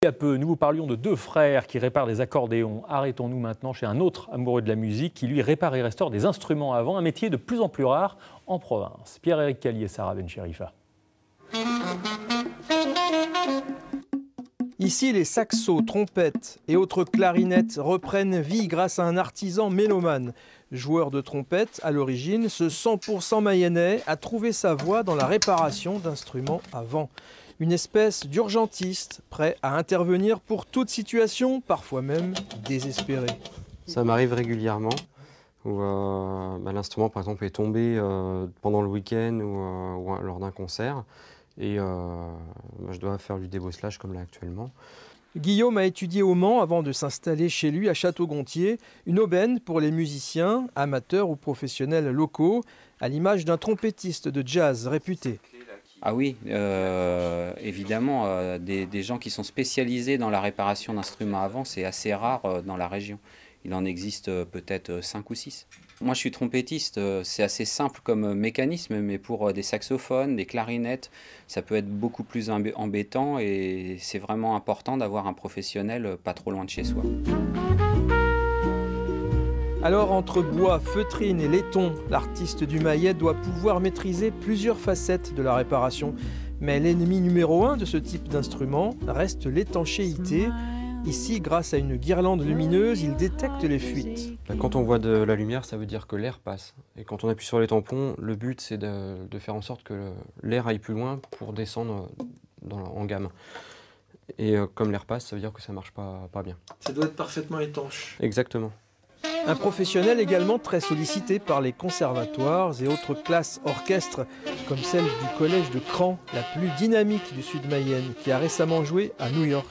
Il y a peu, nous vous parlions de deux frères qui réparent des accordéons. Arrêtons-nous maintenant chez un autre amoureux de la musique qui lui répare et restaure des instruments à vent, un métier de plus en plus rare en province. Pierre-Éric Callier et Sarah Bencherifa. Ici, les saxos, trompettes et autres clarinettes reprennent vie grâce à un artisan mélomane. Joueur de trompette à l'origine, ce 100% mayennais a trouvé sa voie dans la réparation d'instruments à vent. Une espèce d'urgentiste, prêt à intervenir pour toute situation, parfois même désespérée. Ça m'arrive régulièrement, où l'instrument par exemple est tombé pendant le week-end ou lors d'un concert, et je dois faire du débosselage comme là actuellement. Guillaume a étudié au Mans avant de s'installer chez lui à Château-Gontier, une aubaine pour les musiciens, amateurs ou professionnels locaux, à l'image d'un trompettiste de jazz réputé. Ah oui, évidemment, des gens qui sont spécialisés dans la réparation d'instruments à vent, c'est assez rare dans la région. Il en existe peut-être 5 ou 6. Moi, je suis trompettiste, c'est assez simple comme mécanisme, mais pour des saxophones, des clarinettes, ça peut être beaucoup plus embêtant et c'est vraiment important d'avoir un professionnel pas trop loin de chez soi. Alors entre bois, feutrine et laiton, l'artiste du maillet doit pouvoir maîtriser plusieurs facettes de la réparation. Mais l'ennemi numéro 1 de ce type d'instrument reste l'étanchéité. Ici, grâce à une guirlande lumineuse, il détecte les fuites. Quand on voit de la lumière, ça veut dire que l'air passe. Et quand on appuie sur les tampons, le but c'est de faire en sorte que l'air aille plus loin pour descendre en gamme. Et comme l'air passe, ça veut dire que ça ne marche pas bien. Ça doit être parfaitement étanche. Exactement. Un professionnel également très sollicité par les conservatoires et autres classes orchestres, comme celle du collège de Cran, la plus dynamique du sud Mayenne, qui a récemment joué à New York.